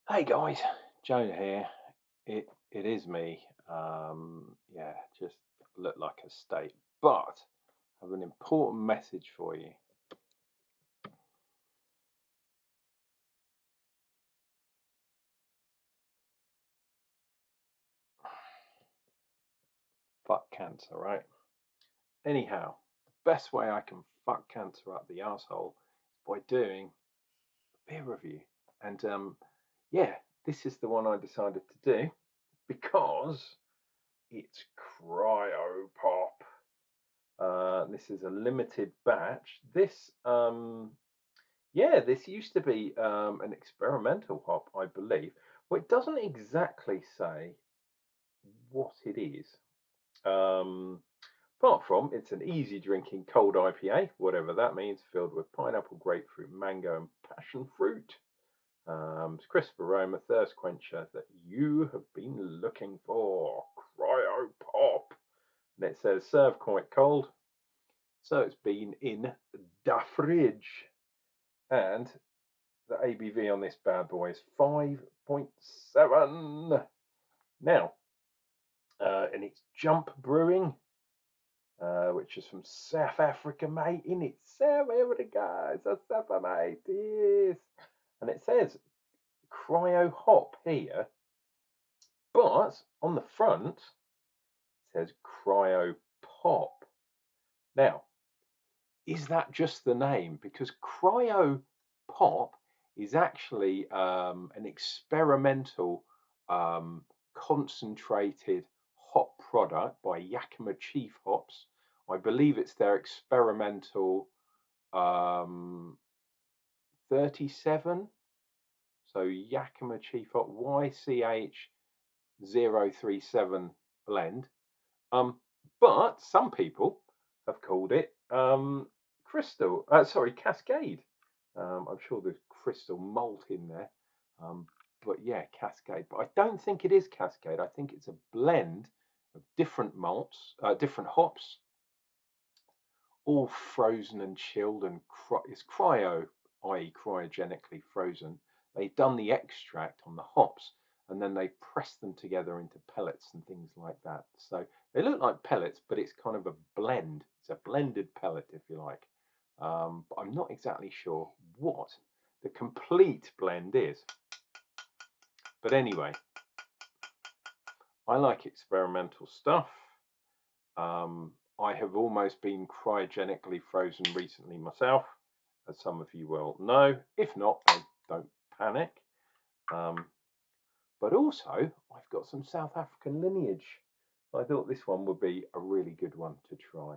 Hey guys, Joe here. It is me. Yeah, just look like a state, but I have an important message for you. Fuck cancer, right? Anyhow, the best way I can fuck cancer up the asshole is by doing a beer review. And yeah, this is the one I decided to do because it's Cryo Pop. This is a limited batch. Yeah, this used to be an experimental hop, I believe. Well, it doesn't exactly say what it is. Um, apart from it's an easy drinking cold IPA, whatever that means, filled with pineapple, grapefruit, mango, and passion fruit. It's crisp aroma, thirst quencher that you have been looking for. Cryo Pop. And it says serve quite cold. So it's been in the fridge. And the ABV on this bad boy is 5.7. Now, and it's Jump Brewing, which is from South Africa, mate. In it, South Africa, it's a South mate. Yes. And it says Cryo Hop here, but on the front it says Cryo Pop. Now, is that just the name? Because Cryo Pop is actually an experimental concentrated hop product by Yakima Chief Hops. I believe it's their experimental 37. So Yakima Chief Hop YCH037 blend. But some people have called it crystal. Sorry, Cascade. I'm sure there's crystal malt in there. Um, but yeah, Cascade. But I don't think it is Cascade. I think it's a blend of different malts, different hops, all frozen and chilled, and it's cryo, i.e., cryogenically frozen. They've done the extract on the hops, and then they press them together into pellets and things like that. So they look like pellets, but it's kind of a blend. It's a blended pellet, if you like. But I'm not exactly sure what the complete blend is. But anyway, I like experimental stuff. I have almost been cryogenically frozen recently myself, as some of you will know. If not, then don't panic. Um, but also, I've got some South African lineage. I thought this one would be a really good one to try.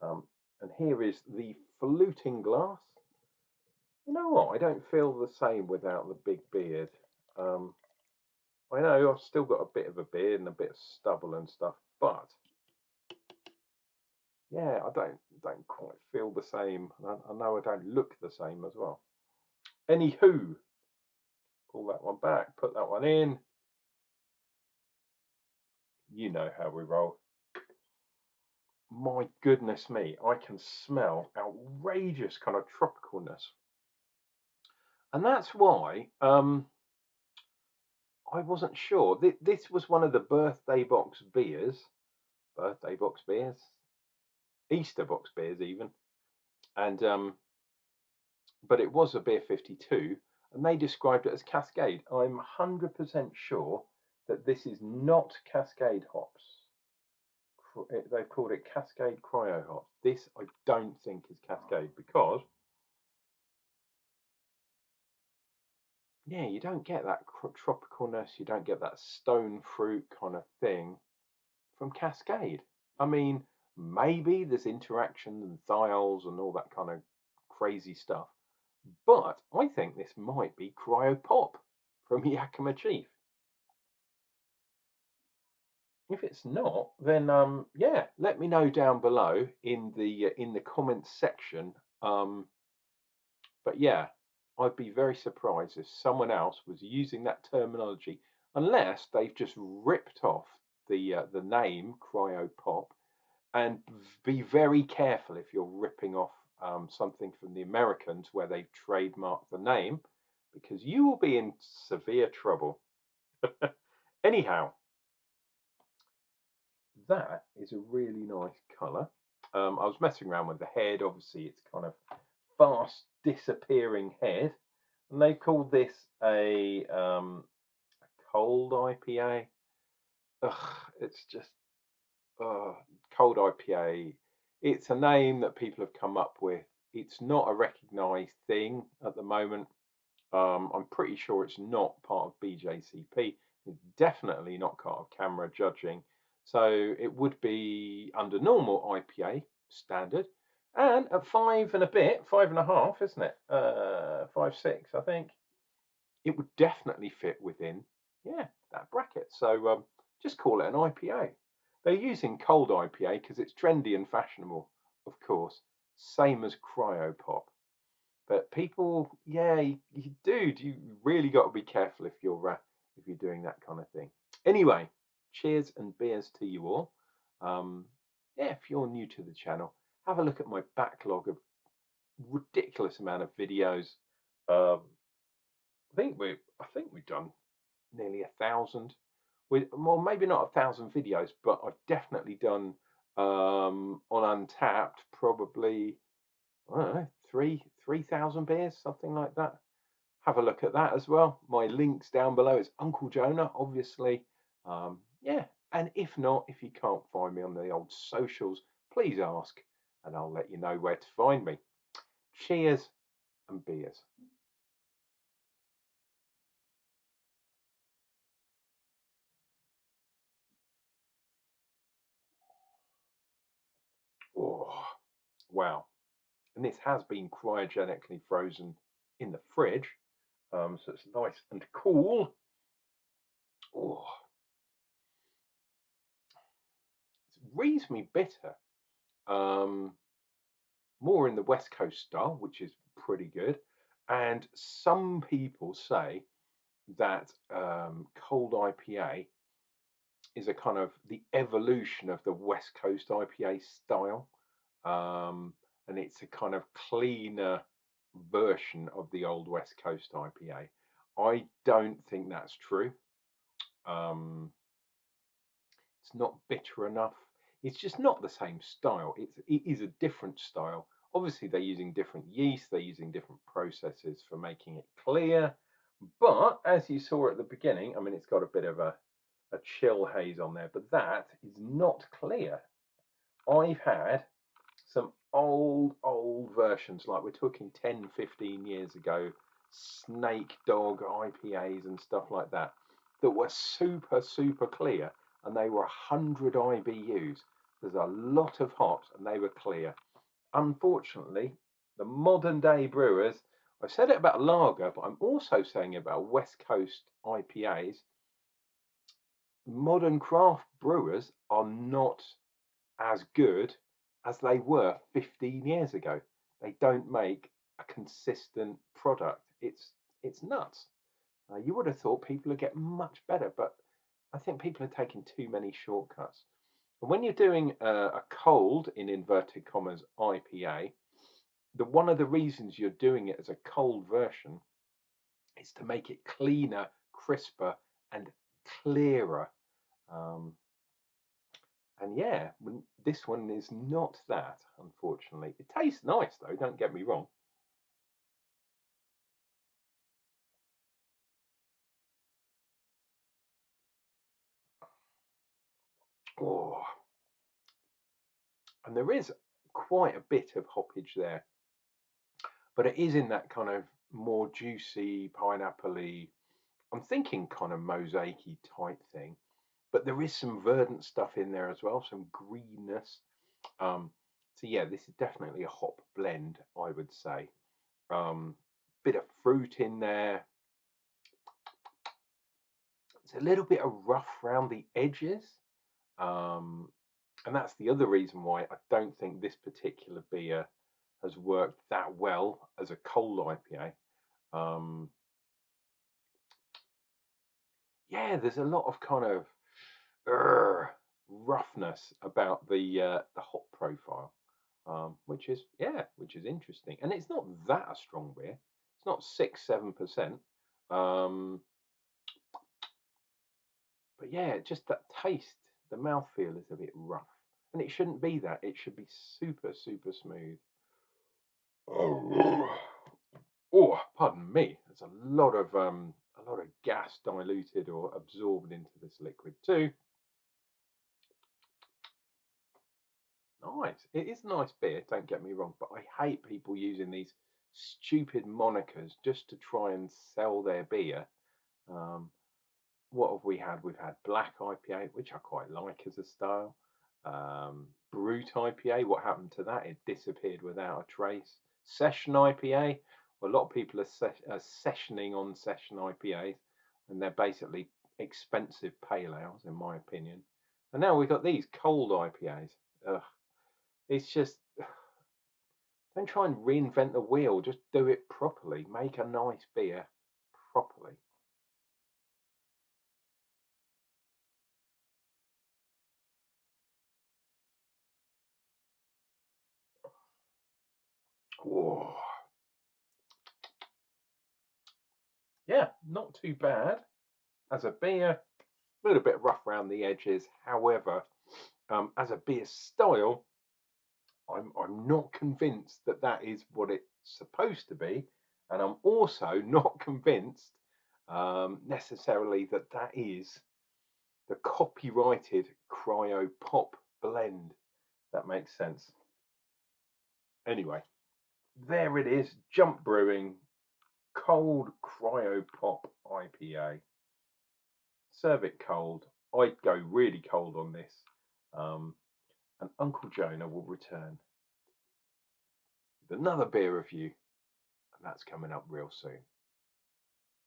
And here is the fluting glass. You know what? I don't feel the same without the big beard. Um, I know I've still got a bit of a beard and a bit of stubble and stuff, but yeah, I don't quite feel the same. I know I don't look the same as well. Anywho, pull that one back, put that one in. You know how we roll. My goodness me, I can smell outrageous kind of tropicalness. And that's why I wasn't sure. This was one of the birthday box beers, Easter box beers even. And but it was a beer 52, and they described it as Cascade. I'm 100% sure that this is not Cascade hops. They've called it Cascade Cryo hops. This I don't think is Cascade because, yeah, you don't get that tropicalness, you don't get that stone fruit kind of thing from Cascade. I mean, maybe there's interaction and thiols and all that kind of crazy stuff, but I think this might be Cryo Pop from Yakima Chief. If it's not, then yeah, let me know down below in the comments section. Um, but yeah, I'd be very surprised if someone else was using that terminology, unless they've just ripped off the name Cryo Pop. And be very careful if you're ripping off something from the Americans where they've trademarked the name, because you will be in severe trouble. Anyhow, that is a really nice colour. I was messing around with the head. Obviously, it's kind of fast disappearing head, and they call this a cold IPA. Ugh, it's just cold IPA. It's a name that people have come up with. It's not a recognised thing at the moment. I'm pretty sure it's not part of BJCP. It's definitely not part of camera judging. So it would be under normal IPA standard. And at five and a bit, 5.5, isn't it? 5.6, I think. It would definitely fit within, yeah, that bracket. So just call it an IPA. They're using cold IPA because it's trendy and fashionable, of course. Same as Cryo Pop. But people, yeah, dude, you really got to be careful if you're doing that kind of thing. Anyway, cheers and beers to you all. Yeah, if you're new to the channel, have a look at my backlog of ridiculous amount of videos. Um, I think we've done nearly 1,000. Well, maybe not 1,000 videos, but I've definitely done on Untapped probably, I don't know, 3,000 beers, something like that. Have a look at that as well. My links down below. It's Unclejona, obviously. Yeah, and if not, if you can't find me on the old socials, please ask, and I'll let you know where to find me. Cheers and beers. Oh, wow. And this has been cryogenically frozen in the fridge, so it's nice and cool. Oh, it's reasonably bitter. Um, More in the West Coast style, which is pretty good. And some people say that cold IPA is a kind of the evolution of the West Coast IPA style. Um, and it's a kind of cleaner version of the old West Coast IPA. I don't think that's true. Um, it's not bitter enough. It's just not the same style. It is a different style. Obviously, they're using different yeast. They're using different processes for making it clear. But as you saw at the beginning, I mean, it's got a bit of a chill haze on there, but that is not clear. I've had some old versions, like we're talking 10, 15 years ago, Snake Dog IPAs and stuff like that, that were super clear, and they were 100 IBUs. There's a lot of hops, and they were clear. Unfortunately, the modern day brewers, I've said it about lager, but I'm also saying about West Coast IPAs. Modern craft brewers are not as good as they were 15 years ago. They don't make a consistent product. It's nuts. You would have thought people would get much better, but I think people are taking too many shortcuts. And when you're doing a cold, in inverted commas, IPA, one of the reasons you're doing it as a cold version is to make it cleaner, crisper, and clearer. Um, And yeah, this one is not that, unfortunately. It tastes nice though, don't get me wrong. Oh, and there is quite a bit of hoppage there, but it is in that kind of more juicy, pineapple-y, I'm thinking kind of mosaicy type thing. But there is some verdant stuff in there as well, some greenness. Um, so yeah, this is definitely a hop blend, I would say. Bit of fruit in there. It's a little bit of rough around the edges. Um, and that's the other reason why I don't think this particular beer has worked that well as a cold IPA. Um, yeah, there's a lot of kind of roughness about the hop profile, which is interesting. And it's not that a strong beer. It's not 6-7%. But yeah, just that taste, the mouthfeel is a bit rough. And it shouldn't be that. It should be super, super smooth. Oh, oh, pardon me. There's a lot of gas diluted or absorbed into this liquid too. Nice. It is nice beer, don't get me wrong, but I hate people using these stupid monikers just to try and sell their beer. Um, what have we had? We've had black IPA, which I quite like as a style. Brute IPA, what happened to that? It disappeared without a trace. Session IPA, well, a lot of people are sessioning on session IPAs, and they're basically expensive pale ales, in my opinion. And now we've got these cold IPAs. Ugh, it's just, don't try and reinvent the wheel. Just do it properly. Make a nice beer properly. Whoa. Yeah, not too bad. As a beer, a little bit rough around the edges. However, as a beer style, I'm not convinced that that is what it's supposed to be, and I'm also not convinced necessarily that that is the copyrighted Cryo Pop blend. That makes sense. Anyway, there it is. Jump Brewing Cold Cryo Pop IPA. Serve it cold. I'd go really cold on this. Um, and Unclejona will return with another beer review, and that's coming up real soon.